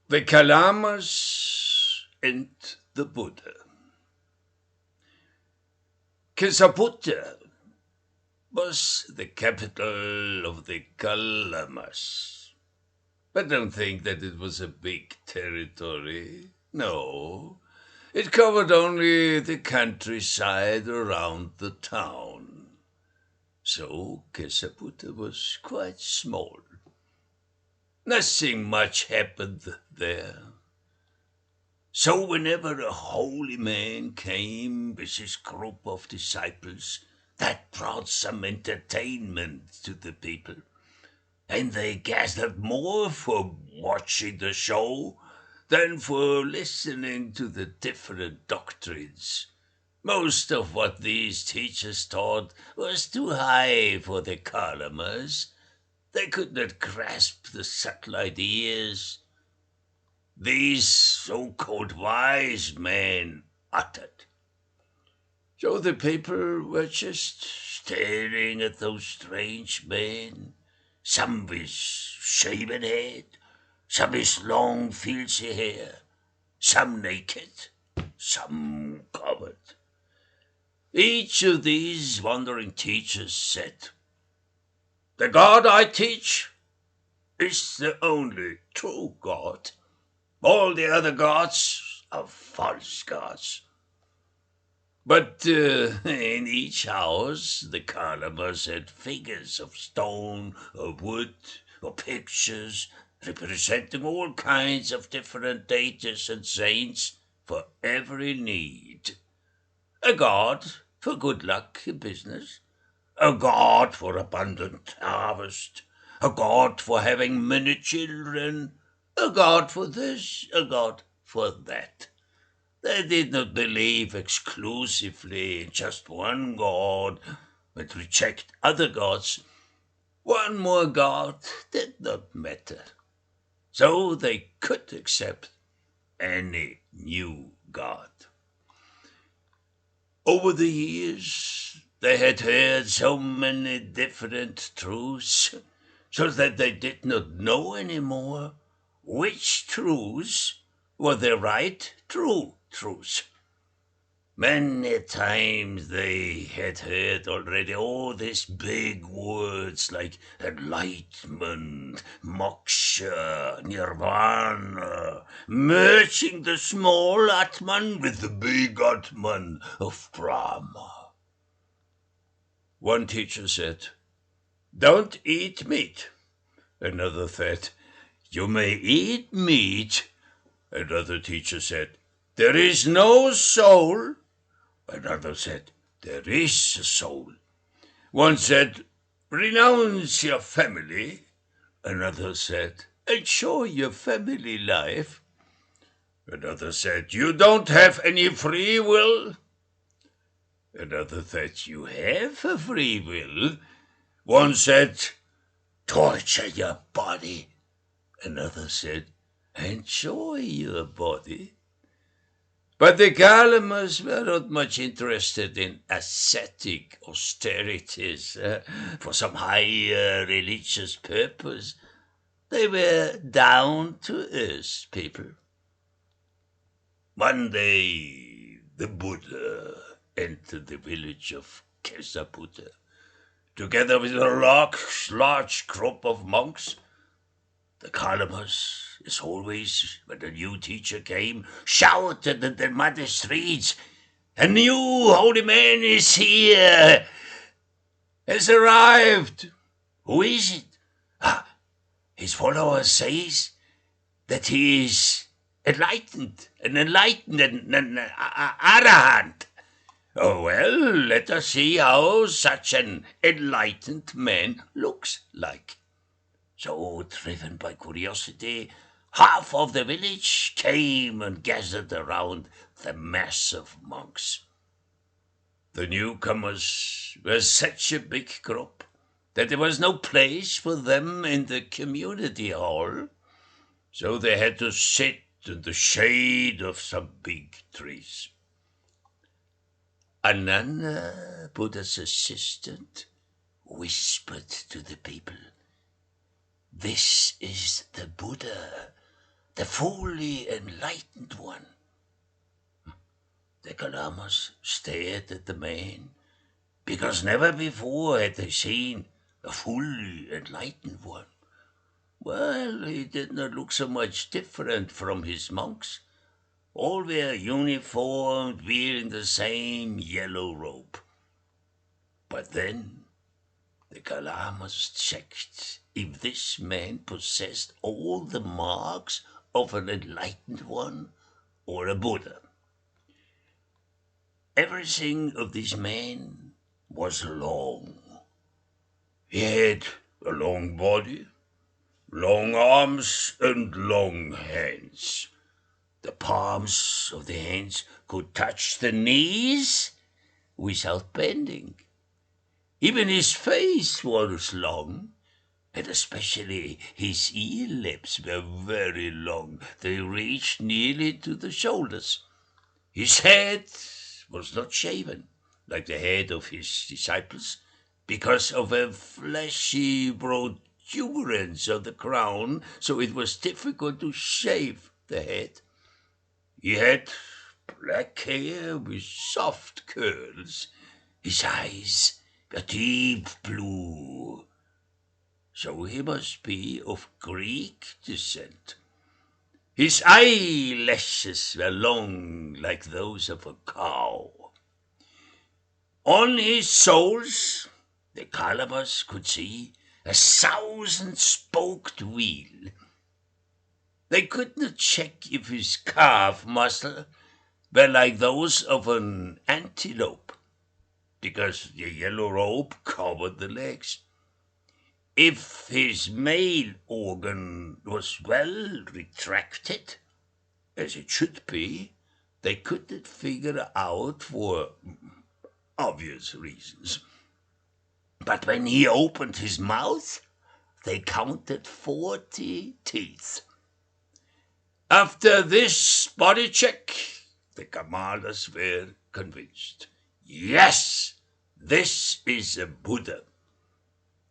The Kalamas and the Buddha. Kesaputta was the capital of the Kalamas. But don't think that it was a big territory. No, it covered only the countryside around the town. So Kesaputta was quite small. Nothing much happened there. So whenever a holy man came with his group of disciples, that brought some entertainment to the people. And they gathered more for watching the show than for listening to the different doctrines. Most of what these teachers taught was too high for the Kalamas. They could not grasp the subtle ideas these so-called wise men uttered. So the people were just staring at those strange men, some with shaven head, some with long filthy hair, some naked, some covered. Each of these wandering teachers said, "The God I teach is the only true God. All the other gods are false gods." But in each house, the Kalamas had figures of stone or wood or pictures representing all kinds of different deities and saints for every need. A god for good luck in business, a god for abundant harvest, a god for having many children, a god for this, a god for that. They did not believe exclusively in just one god, but reject other gods. One more god did not matter. So they could accept any new god. Over the years, they had heard so many different truths, so that they did not know anymore which truths were the right true truths. Many times they had heard already all these big words like enlightenment, moksha, nirvana, merging the small Atman with the big Atman of Brahma. One teacher said, "Don't eat meat." Another said, "You may eat meat." Another teacher said, "There is no soul." Another said, "There is a soul." One said, "Renounce your family." Another said, "Enjoy your family life." Another said, "You don't have any free will." Another said, "You have a free will." One said, "Torture your body." Another said, "Enjoy your body." But the Kalamas were not much interested in ascetic austerities for some higher religious purpose. They were down-to-earth people. One day, the Buddha entered the village of Kesaputta, together with a large group of monks. The Kalamas, as always, when a new teacher came, shouted in the muddy streets, "A new holy man is here, has arrived. Who is it?" His followers says that he is enlightened, an arahant. Oh, well, let us see how such an enlightened man looks like. So, driven by curiosity, half of the village came and gathered around the mass of monks. The newcomers were such a big group that there was no place for them in the community hall, so they had to sit in the shade of some big trees. Ananda, Buddha's assistant, whispered to the people, "This is the Buddha, the fully enlightened one. The Kalamas stared at the man, because never before had they seen a fully enlightened one. Well, he did not look so much different from his monks. All were uniformed, wearing the same yellow robe. But then the Kalamas checked if this man possessed all the marks of an enlightened one or a Buddha. Everything of this man was long. He had a long body, long arms, and long hands. The palms of the hands could touch the knees without bending. Even his face was long, and especially his ear lips were very long. They reached nearly to the shoulders. His head was not shaven, like the head of his disciples, because of a fleshy protuberance of the crown, so it was difficult to shave the head. He had black hair with soft curls. His eyes were deep blue, so he must be of Greek descent. His eyelashes were long like those of a cow. On his soles, the Kalamas could see a 1,000-spoked wheel. They could not check if his calf muscles were like those of an antelope, because the yellow robe covered the legs. If his male organ was well retracted, as it should be, they couldn't figure out for obvious reasons. But when he opened his mouth, they counted 40 teeth. After this body check, the Kamalas were convinced. Yes, this is a Buddha.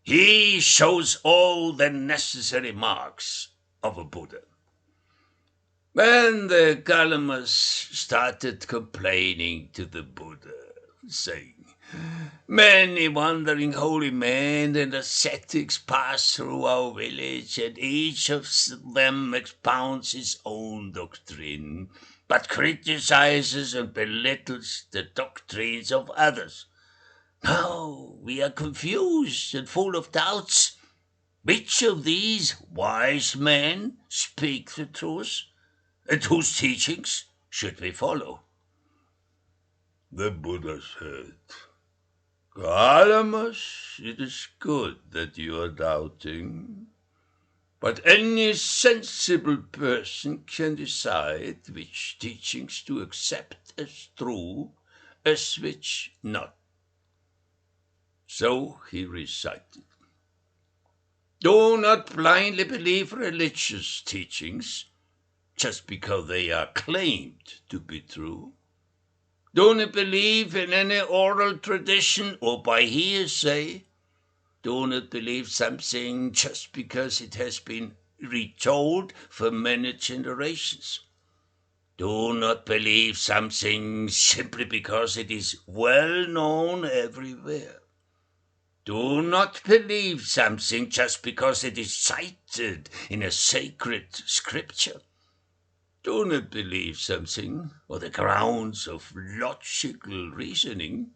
He shows all the necessary marks of a Buddha. When the Kalamas started complaining to the Buddha, saying, "Many wandering holy men and ascetics pass through our village, and each of them expounds his own doctrine, but criticizes and belittles the doctrines of others. Now we are confused and full of doubts. Which of these wise men speak the truth, and whose teachings should we follow?" The Buddha said, "Kalamas, it is good that you are doubting, but any sensible person can decide which teachings to accept as true, as which not." So he recited, "Do not blindly believe religious teachings just because they are claimed to be true. Do not believe in any oral tradition or by hearsay. Do not believe something just because it has been retold for many generations. Do not believe something simply because it is well known everywhere. Do not believe something just because it is cited in a sacred scripture. Do not believe something on the grounds of logical reasoning.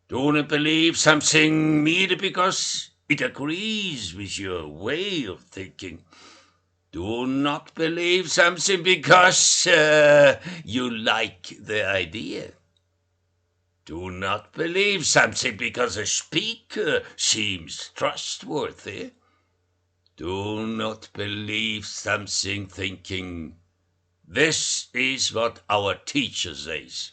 Do not believe something merely because it agrees with your way of thinking. Do not believe something because you like the idea. Do not believe something because a speaker seems trustworthy. Do not believe something thinking, this is what our teacher says."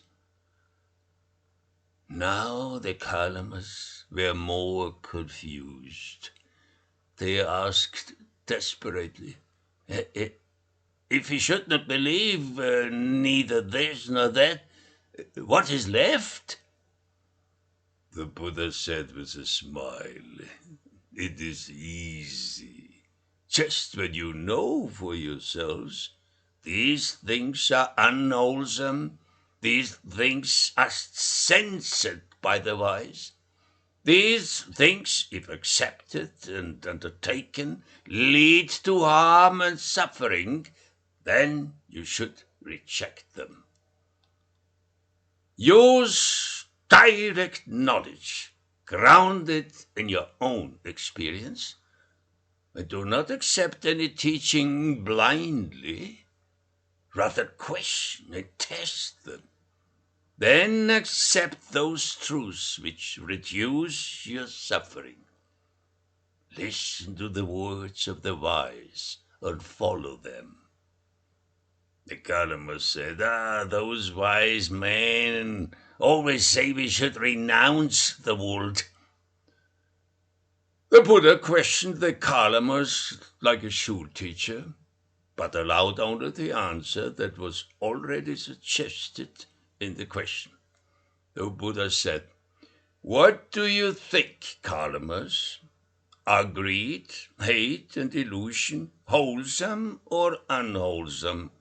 Now the Kalamas were more confused. They asked desperately, "If we should not believe neither this nor that, what is left?" The Buddha said with a smile, "It is easy. just when you know for yourselves these things are unwholesome, these things are censored by the wise, these things, if accepted and undertaken, lead to harm and suffering, then you should reject them. Use direct knowledge, grounded in your own experience, and do not accept any teaching blindly. Rather question and test them. Then accept those truths which reduce your suffering. Listen to the words of the wise and follow them. The Kalamas said, those wise men always say we should renounce the world. The Buddha questioned the Kalamas like a school teacher, but allowed only the answer that was already suggested in the question. The Buddha said, "What do you think, Kalamas? Are greed, hate, and illusion wholesome or unwholesome?"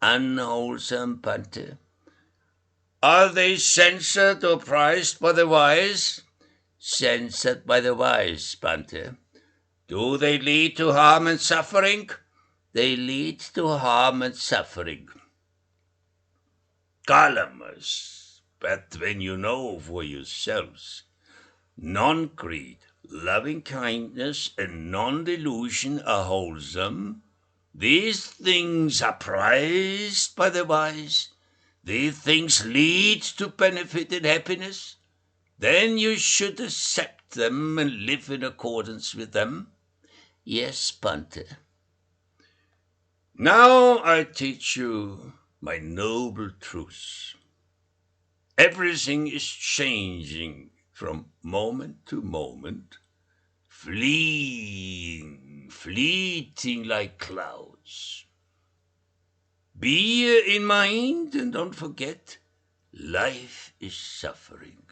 "Unwholesome, Bhante." "Are they censored or prized by the wise?" "Censored by the wise, Bhante." "Do they lead to harm and suffering?" "They lead to harm and suffering." Kalamas, but when you know for yourselves, non-greed, loving-kindness, and non-delusion are wholesome, these things are prized by the wise, these things lead to benefit and happiness, then you should accept them and live in accordance with them. Yes, Bhante. Now I teach you my noble truths. Everything is changing from moment to moment, fleeting like clouds. Be in mind and don't forget, life is suffering.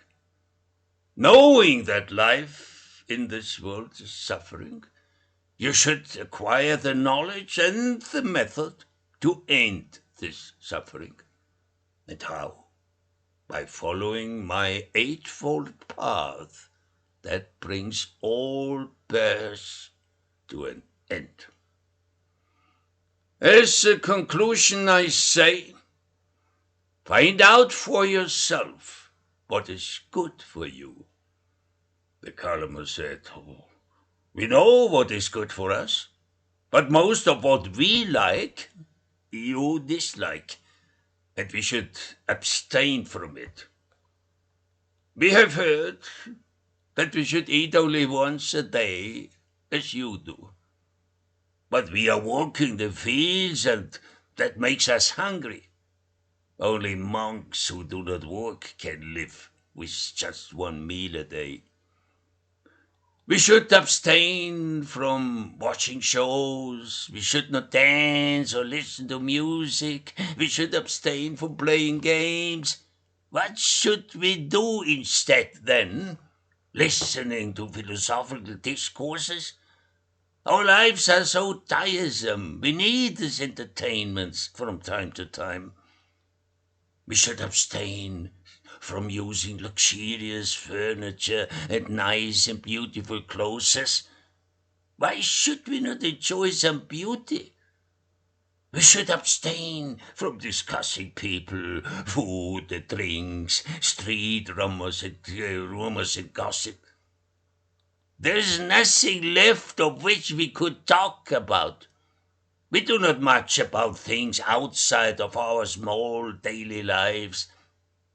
Knowing that life in this world is suffering, you should acquire the knowledge and the method to end this suffering. And how? By following my eightfold path that brings all births to an end. As a conclusion, I say, find out for yourself what is good for you. The Kalamas said, we know what is good for us, but most of what we like, you dislike, and we should abstain from it. We have heard that we should eat only once a day, as you do. But we are working the fields, and that makes us hungry. Only monks who do not work can live with just one meal a day. We should abstain from watching shows. We should not dance or listen to music. We should abstain from playing games. What should we do instead then? Listening to philosophical discourses? Our lives are so tiresome. We need these entertainments from time to time. We should abstain from using luxurious furniture and nice and beautiful clothes. Why should we not enjoy some beauty? We should abstain from discussing people, food and drinks, street rumors and gossip. There is nothing left of which we could talk about. We do not much about things outside of our small daily lives.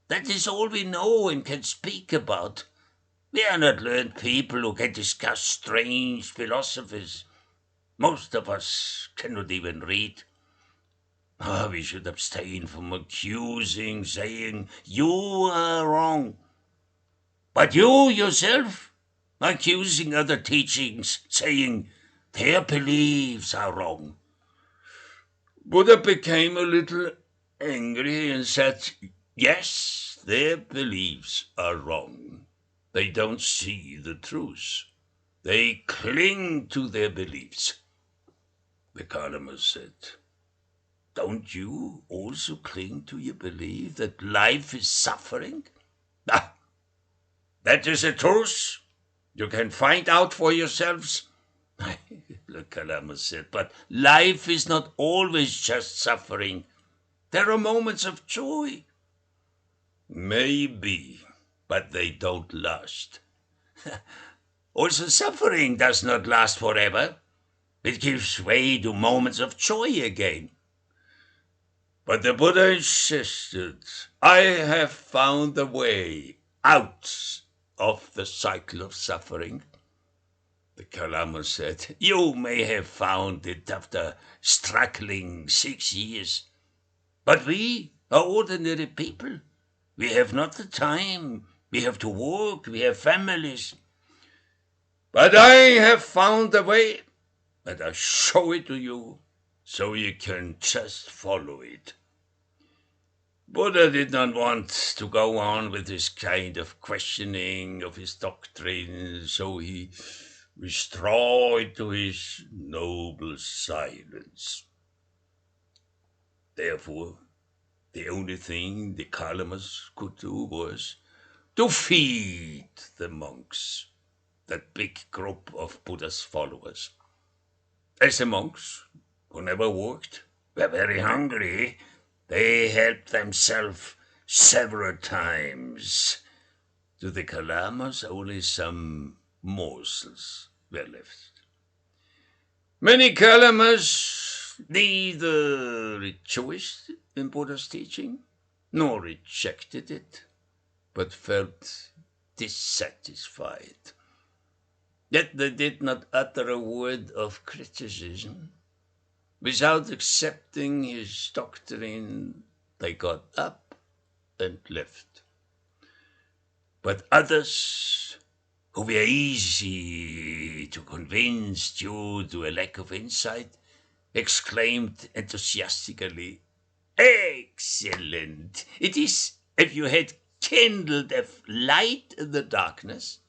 That is all we know and can speak about. We are not learned people who can discuss strange philosophies. Most of us cannot even read. We should abstain from accusing, saying, you are wrong. But you yourself, accusing other teachings, saying, their beliefs are wrong. Buddha became a little angry and said, yes, their beliefs are wrong. They don't see the truth. They cling to their beliefs. The Kalamas said, don't you also cling to your belief that life is suffering? Ah, that is the truth. You can find out for yourselves. The Kalamas said, but life is not always just suffering. There are moments of joy. Maybe, but they don't last. Also, suffering does not last forever. It gives way to moments of joy again. But the Buddha insisted, I have found the way out of the cycle of suffering. The Kalama said, you may have found it after struggling 6 years. But we are ordinary people. We have not the time. We have to work. We have families. But I have found the way, and I show it to you so you can just follow it. Buddha did not want to go on with this kind of questioning of his doctrine, so he withdrew to his noble silence. Therefore, the only thing the Kalamas could do was to feed the monks, that big group of Buddha's followers. As the monks, who never worked, were very hungry, they helped themselves several times. To the Kalamas, only some morsels were left. Many Kalamas neither rejoiced in Buddha's teaching nor rejected it, but felt dissatisfied. Yet they did not utter a word of criticism. Without accepting his doctrine, they got up and left. But others, who were easy to convince due to a lack of insight, exclaimed enthusiastically, excellent! It is if you had kindled a light in the darkness.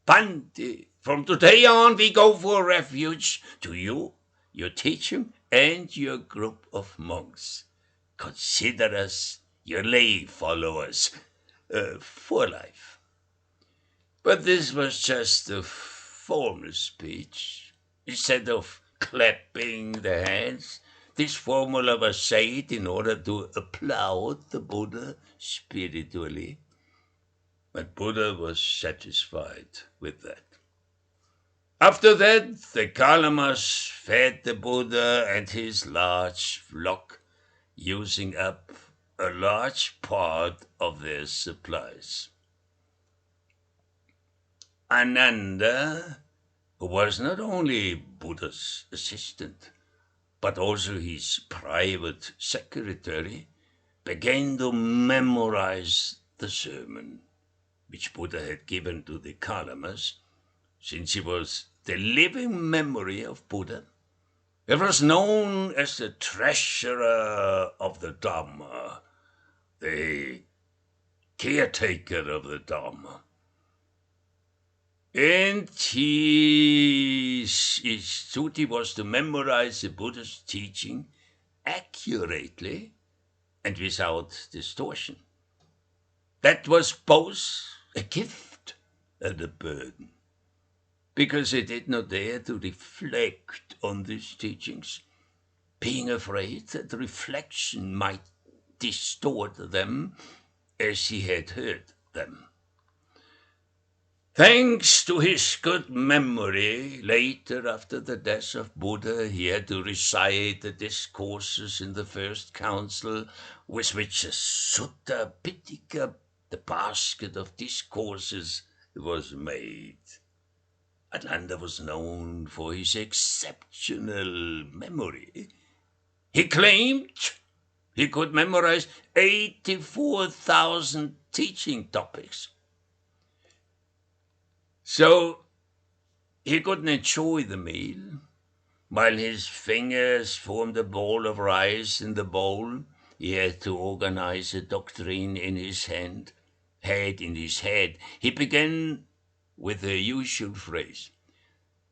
Bhante, from today on we go for refuge to you, your teacher, and your group of monks. Consider us your lay followers for life. But this was just a formal speech. Instead of clapping the hands, this formula was said in order to applaud the Buddha spiritually. But Buddha was satisfied with that. After that, the Kalamas fed the Buddha and his large flock, using up a large part of their supplies. Ananda, who was not only Buddha's assistant, but also his private secretary, began to memorize the sermon which Buddha had given to the Kalamas, since he was the living memory of Buddha. It was known as the treasurer of the Dhamma, the caretaker of the Dhamma. And his duty was to memorize the Buddha's teaching accurately and without distortion. That was both a gift and a burden, because he did not dare to reflect on these teachings, being afraid that reflection might distort them as he had heard them. Thanks to his good memory, later after the death of Buddha, he had to recite the discourses in the first council, with which the Sutta Pitaka, the basket of discourses, was made. Ananda was known for his exceptional memory. He claimed he could memorize 84,000 teaching topics. So he couldn't enjoy the meal. While his fingers formed a ball of rice in the bowl, he had to organize a doctrine in his head in his head. He began with the usual phrase,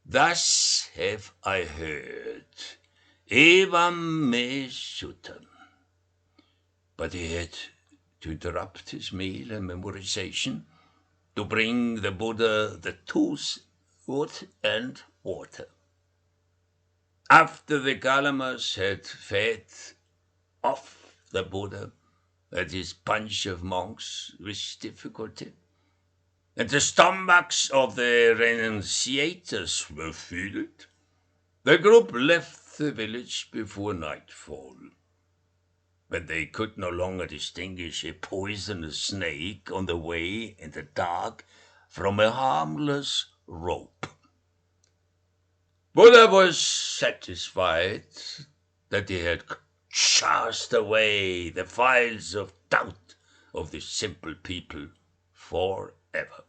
Thus have I heard. Evam me sutta. But he had to interrupt his meal and memorization to bring the Buddha the tooth, wood, and water. After the Kalamas had fed off the Buddha and his bunch of monks with difficulty, and the stomachs of the renunciators were filled, the group left the village before nightfall. When they could no longer distinguish a poisonous snake on the way in the dark from a harmless rope, Buddha was satisfied that he had cast away the files of doubt of the simple people forever.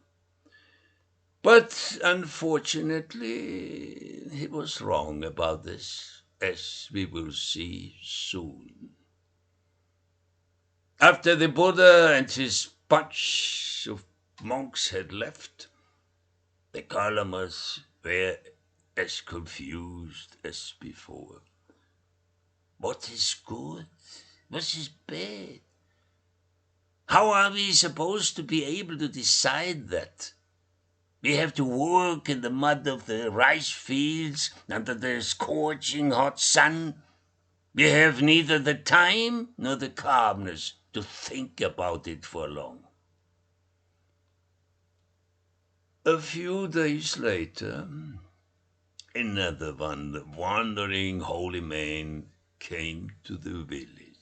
But unfortunately, he was wrong about this, as we will see soon. After the Buddha and his bunch of monks had left, the Kalamas were as confused as before. What is good? What is bad? How are we supposed to be able to decide that? We have to work in the mud of the rice fields under the scorching hot sun. We have neither the time nor the calmness to think about it for long. A few days later, another wandering holy man came to the village.